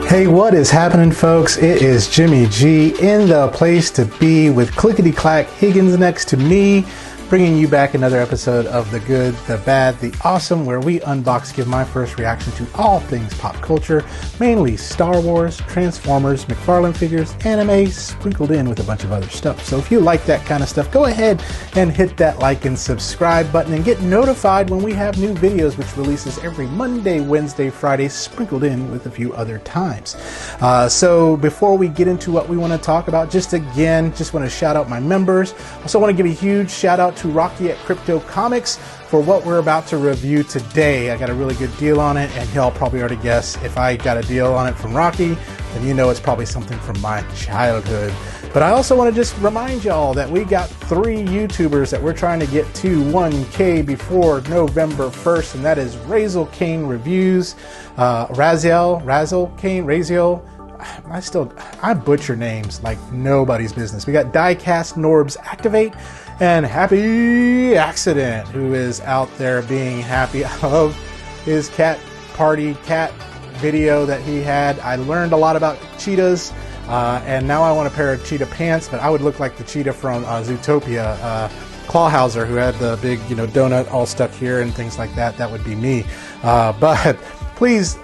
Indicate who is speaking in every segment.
Speaker 1: Hey, what is happening, folks? It is Jimmy G in the place to be with Clickety Clack Higgins next to me, bringing you back another episode of The Good, The Bad, The Awesome, where we unbox, give my first reaction to all things pop culture, mainly Star Wars, Transformers, McFarlane figures, anime, sprinkled in with a bunch of other stuff. So if you like that kind of stuff, go ahead and hit that like and subscribe button and get notified when we have new videos, which releases every Monday, Wednesday, Friday, sprinkled in with a few other times. So before we get into what we want to talk about, just want to shout out my members. Also want to give a huge shout out to Rocky at Krypto Comics for what we're about to review today. I got a really good deal on it, and he'll probably already guess if I got a deal on it from Rocky, then you know it's probably something from my childhood. But I also want to just remind y'all that we got 3 YouTubers that we're trying to get to 1K before November 1st, and that is Razel Kane Reviews, Razel Kane, I butcher names like nobody's business. We got Diecast Norbs Activate and Happy Accident, who is out there being happy of his cat video that he had. I learned a lot about cheetahs, and now I want a pair of cheetah pants, but I would look like the cheetah from Zootopia, Clawhauser, who had the big, donut all stuck here and things like that. That would be me. But please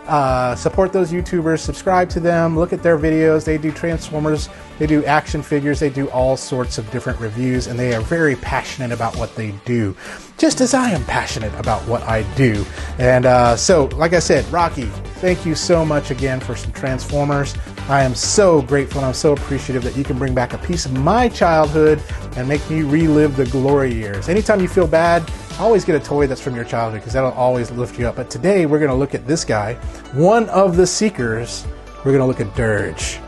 Speaker 1: support those YouTubers, subscribe to them, look at their videos. They do Transformers, they do action figures, they do all sorts of different reviews, and they are very passionate about what they do, just as I am passionate about what I do. And so, like I said, Rocky, thank you so much again for some Transformers. I am so grateful and I'm so appreciative that you can bring back a piece of my childhood and make me relive the glory years. Anytime you feel bad, always get a toy that's from your childhood, because that'll always lift you up. But today we're going to look at this guy, one of the Seekers. We're going to look at Dirge.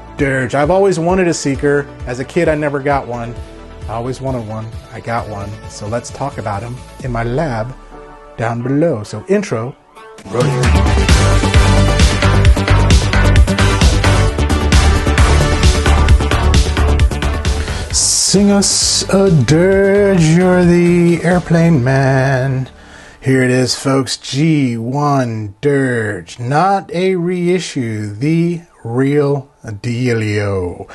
Speaker 1: I've always wanted a Seeker. As a kid, I never got one. I always wanted one. I got one. So let's talk about him in my lab down below. So intro, rodeo. Sing us a dirge, you're the airplane man. Here it is, folks, G1 Dirge, not a reissue, the real dealio.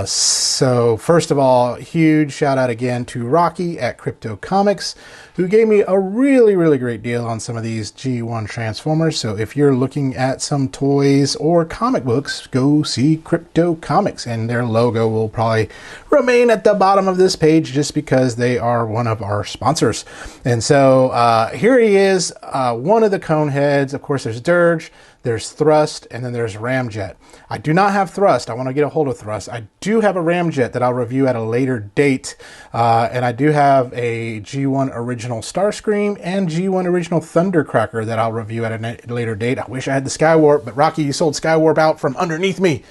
Speaker 1: So first of all, huge shout out again to Rocky at Krypto Comics, who gave me a really great deal on some of these G1 Transformers. So if you're looking at some toys or comic books, go see Krypto Comics, and their logo will probably remain at the bottom of this page just because they are one of our sponsors. And so here he is, one of the cone heads. Of course, there's Dirge, there's Thrust, and then there's Ramjet. I do not have Thrust. I want to get a hold of Thrust. I do have a Ramjet that I'll review at a later date. And I do have a G1 Original Starscream and G1 Original Thundercracker that I'll review at a later date. I wish I had the Skywarp, but Rocky, you sold Skywarp out from underneath me.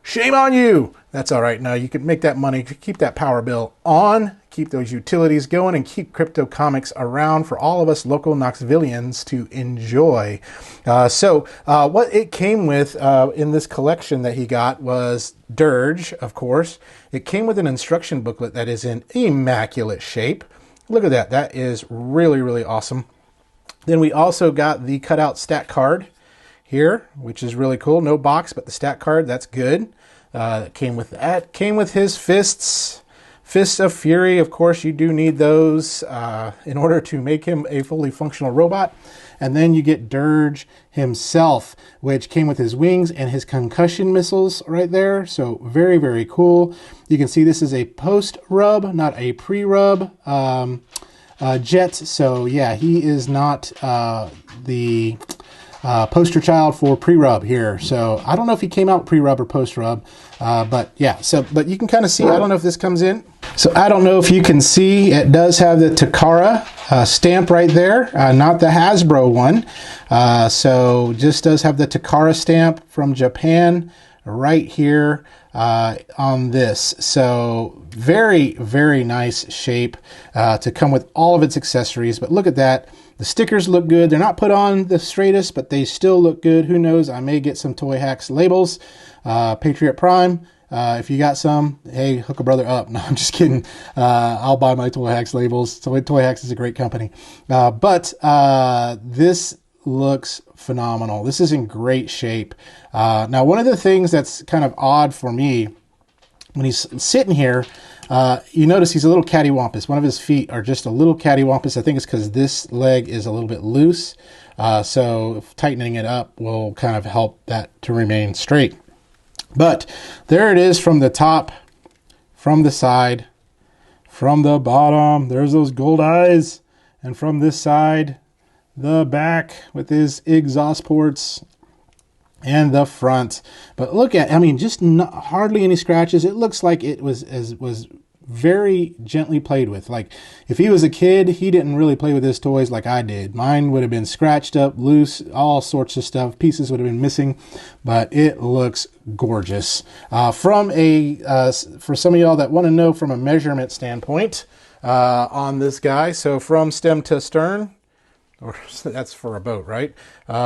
Speaker 1: Shame on you. That's all right. No, you can make that money, keep that power bill on, keep those utilities going, and keep Krypto Comics around for all of us local Knoxvillians to enjoy. So what it came with in this collection that he got was Dirge, of course. It came with an instruction booklet that is in immaculate shape. Look at that. That is really awesome. Then we also got the cutout stat card here, which is really cool. No box, but the stat card, that's good. Came with that. Came with his fists. Fists of Fury, of course, you do need those in order to make him a fully functional robot. And then you get Dirge himself, which came with his wings and his concussion missiles right there. So very cool. You can see this is a post-rub, not a pre-rub jet. So yeah, he is not the poster child for pre-rub here. So I don't know if he came out pre-rub or post-rub, but yeah, but you can kind of see, I don't know if this comes in. So I don't know if you can see, it does have the Takara stamp right there, not the Hasbro one. So just does have the Takara stamp from Japan right here on this. So very nice shape to come with all of its accessories. But look at that. The stickers look good. They're not put on the straightest, but they still look good. Who knows? I may get some Toy Hacks labels. Patriot Prime, if you got some, hey, hook a brother up. No, I'm just kidding. I'll buy my Toy Hacks labels. Toy Hacks is a great company. But this looks phenomenal. This is in great shape. Now, one of the things that's kind of odd for me, when he's sitting here, you notice he's a little cattywampus. One of his feet are just a little cattywampus. I think it's because this leg is a little bit loose. So tightening it up will kind of help that to remain straight. But there it is from the top, from the side, from the bottom. There's those gold eyes. And from this side, the back with his exhaust ports, and the front. But look at, I mean, just hardly any scratches. It looks like it was very gently played with. Like if he was a kid, he didn't really play with his toys like I did. Mine would have been scratched up, loose, all sorts of stuff. Pieces would have been missing, but it looks gorgeous. For some of y'all that want to know from a measurement standpoint on this guy, so from stem to stern, or that's for a boat, right?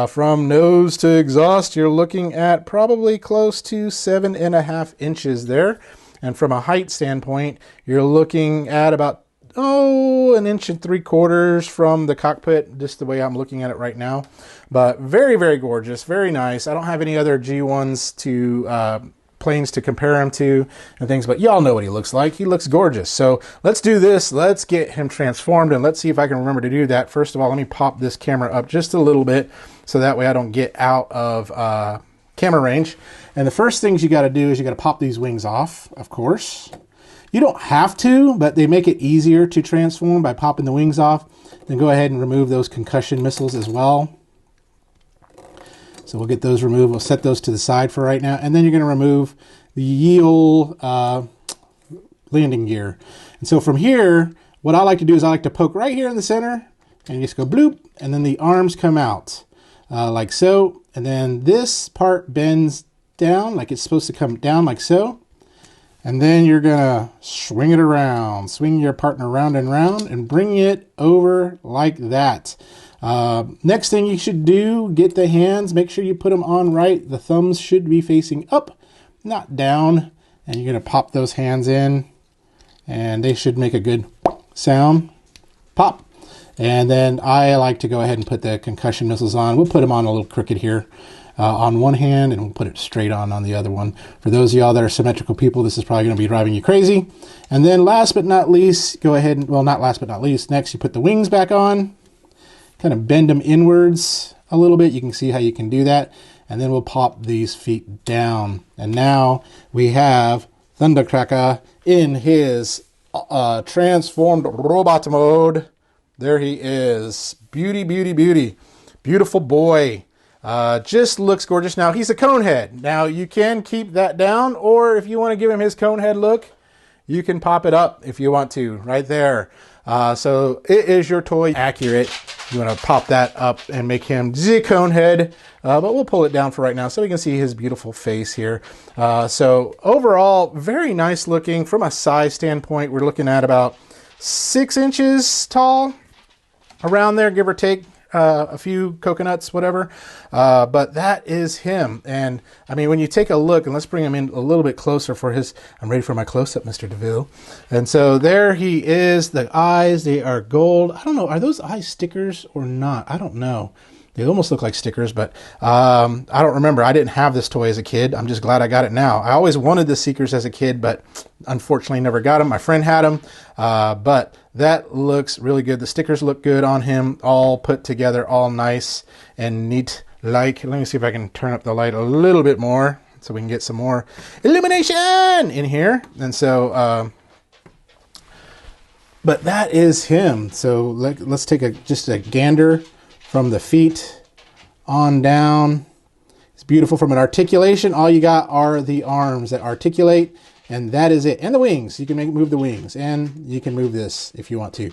Speaker 1: From nose to exhaust, you're looking at probably close to 7.5 inches there. And from a height standpoint, you're looking at about, 1.75 inches from the cockpit, just the way I'm looking at it right now. But very, very gorgeous, very nice. I don't have any other G1s to planes to compare him to and things, but y'all know what he looks like. He looks gorgeous. So let's do this. Let's get him transformed, and let's see if I can remember to do that. First of all, let me pop this camera up just a little bit so that way I don't get out of camera range. And the first things you got to do is you got to pop these wings off, of course. You don't have to, but they make it easier to transform by popping the wings off. Then go ahead and remove those concussion missiles as well. So we'll get those removed. We'll set those to the side for right now. And then you're going to remove the ye old landing gear. And so from here, what I like to do is I like to poke right here in the center and just go bloop. And then the arms come out like so. And then this part bends down like it's supposed to come down like so. And then you're going to swing it around. Swing your partner round and round and bring it over like that. Next thing you should do, get the hands, make sure you put them on right. The thumbs should be facing up, not down. And you're going to pop those hands in, and they should make a good sound. Pop. And then I like to go ahead and put the concussion missiles on. We'll put them on a little crooked here on one hand, and we'll put it straight on the other one. For those of y'all that are symmetrical people, this is probably going to be driving you crazy. And then last but not least, go ahead and, well, not last but not least, next you put the wings back on. Kind of bend them inwards a little bit. You can see how you can do that. And then we'll pop these feet down. And now we have Thundercracker in his transformed robot mode. There he is. Beauty, beauty, beauty. Beautiful boy. Just looks gorgeous. Now, he's a cone head. Now, you can keep that down, or if you want to give him his cone head look, you can pop it up if you want to, right there. So it is your toy accurate. You want to pop that up and make him the cone head, but we'll pull it down for right now so we can see his beautiful face here. So overall, very nice looking. From a size standpoint, we're looking at about 6 inches tall, around there, give or take. A few coconuts, whatever. But that is him. And I mean, when you take a look, and let's bring him in a little bit closer for his, I'm ready for my close-up, Mr. DeVille. And so there he is. The eyes, they are gold. I don't know, are those eyes stickers or not? I don't know. They almost look like stickers, but I don't remember. I didn't have this toy as a kid. I'm just glad I got it now. I always wanted the Seekers as a kid, but unfortunately never got them. My friend had them, but that looks really good. The stickers look good on him, all put together, all nice and neat. Like, let me see if I can turn up the light a little bit more so we can get some more illumination in here. And so, but that is him. So let's take just a gander from the feet on down. It's beautiful. From an articulation, all you got are the arms that articulate, and that is it. And the wings. You can move the wings, and you can move this if you want to.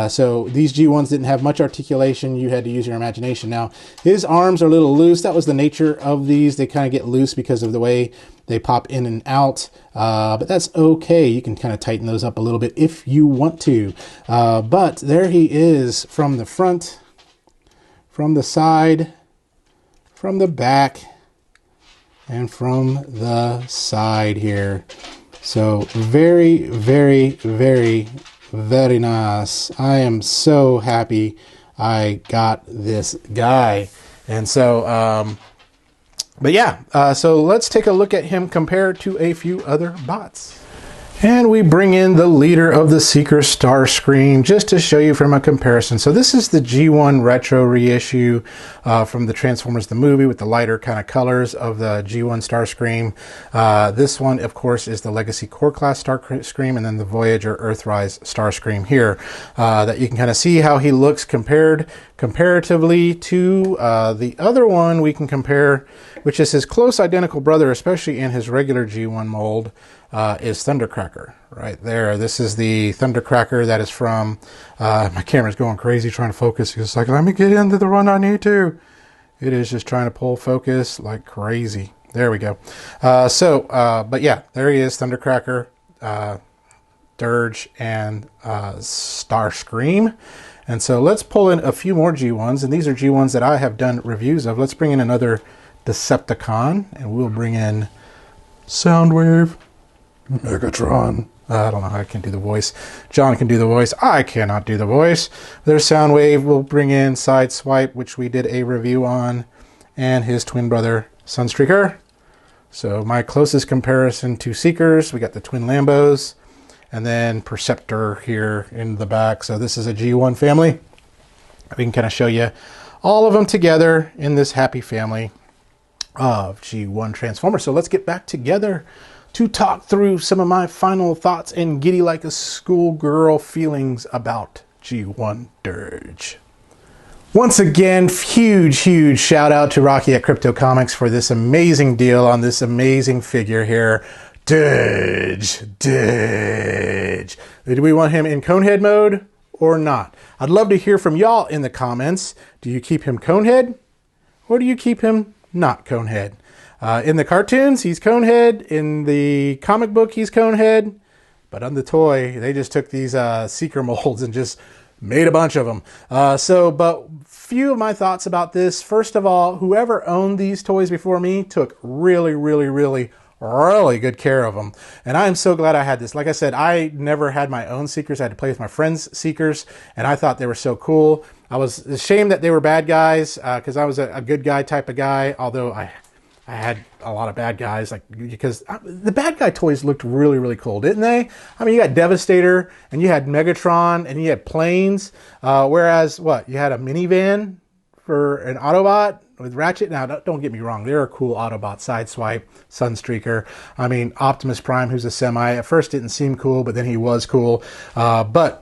Speaker 1: So these G1s didn't have much articulation. You had to use your imagination. Now, his arms are a little loose. That was the nature of these. They kind of get loose because of the way they pop in and out. But that's okay. You can kind of tighten those up a little bit if you want to. But there he is from the front, from the side, from the back, and from the side here. So very, very, very, very nice. I am so happy I got this guy. And so, but yeah, so let's take a look at him compared to a few other bots. And we bring in the leader of the Seeker Starscream just to show you from a comparison. So this is the G1 Retro reissue from the Transformers the movie with the lighter kind of colors of the G1 Starscream. This one, of course, is the Legacy Core Class Starscream, and then the Voyager Earthrise Starscream here. That you can kind of see how he looks comparatively to the other one we can compare, which is his close identical brother, especially in his regular G1 mold. Is Thundercracker right there. This is the Thundercracker that is from, my camera's going crazy trying to focus. It's like, let me get into the one I need to. It is just trying to pull focus like crazy. There we go. But yeah, there he is, Thundercracker, Dirge, and Starscream. And so let's pull in a few more G1s, and these are G1s that I have done reviews of. Let's bring in another Decepticon, and we'll bring in Soundwave, Megatron. I don't know how I can do the voice. John can do the voice. I cannot do the voice. There's Soundwave. We'll bring in Sideswipe, which we did a review on, and his twin brother, Sunstreaker. So my closest comparison to Seekers, we got the twin Lambos, and then Perceptor here in the back. So this is a G1 family. We can kind of show you all of them together in this happy family of G1 Transformers. So let's get back together to talk through some of my final thoughts and giddy like a schoolgirl feelings about G1 Dirge. Once again, huge shout out to Rocky at Krypto Comics for this amazing deal on this amazing figure here. Dirge. Do we want him in Conehead mode or not? I'd love to hear from y'all in the comments. Do you keep him Conehead or do you keep him not Conehead? In the cartoons, he's Conehead. In the comic book, he's Conehead. But on the toy, they just took these Seeker molds and just made a bunch of them. But few of my thoughts about this. First of all, whoever owned these toys before me took really good care of them. And I'm so glad I had this. Like I said, I never had my own Seekers. I had to play with my friends' Seekers, and I thought they were so cool. I was ashamed that they were bad guys because I was a good guy type of guy, although I had a lot of bad guys, because the bad guy toys looked really cool, didn't they? I mean, you got Devastator, and you had Megatron, and you had planes, whereas, you had a minivan for an Autobot with Ratchet. Now, don't get me wrong, there are cool Autobots, Sideswipe, Sunstreaker. I mean, Optimus Prime, who's a semi, at first didn't seem cool, but then he was cool. But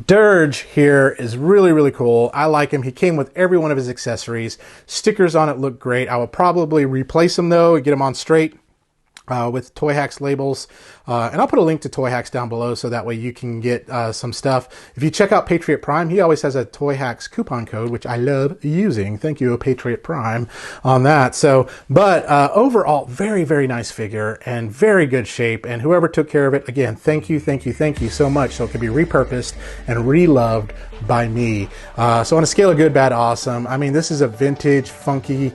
Speaker 1: Dirge here is really cool. I like him. He came with every one of his accessories. Stickers on it look great. I will probably replace them though, get them on straight with Toy Hacks labels. And I'll put a link to Toy Hacks down below so that way you can get some stuff. If you check out Patriot Prime, he always has a Toy Hacks coupon code, which I love using. Thank you, Patriot Prime, on that. So, but overall, very nice figure and very good shape. And whoever took care of it, again, thank you so much. So it can be repurposed and reloved by me. So on a scale of good, bad, awesome, I mean, this is a vintage, funky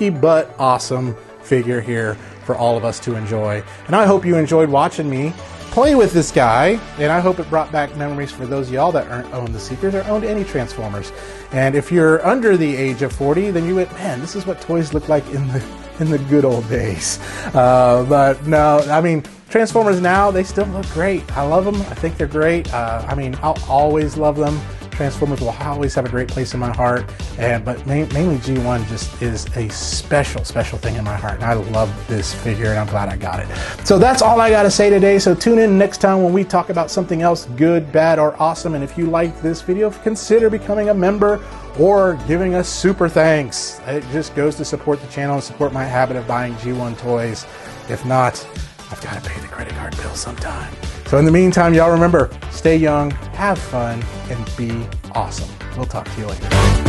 Speaker 1: but awesome figure here for all of us to enjoy. And I hope you enjoyed watching me play with this guy, and I hope it brought back memories for those of y'all that own the Seekers or owned any Transformers. And if you're under the age of 40, then you went, man, this is what toys look like in the good old days. But no, I mean, Transformers now, they still look great. I love them. I think they're great. I mean, I'll always love them. Transformers will always have a great place in my heart, but mainly G1 just is a special thing in my heart, and I love this figure, and I'm glad I got it. So that's all I got to say today, so tune in next time when we talk about something else good, bad, or awesome, and if you like this video, consider becoming a member or giving us super thanks. It just goes to support the channel and support my habit of buying G1 toys. If not, I've got to pay the credit card bill sometime. So in the meantime, y'all remember, stay young, have fun, and be awesome. We'll talk to you later.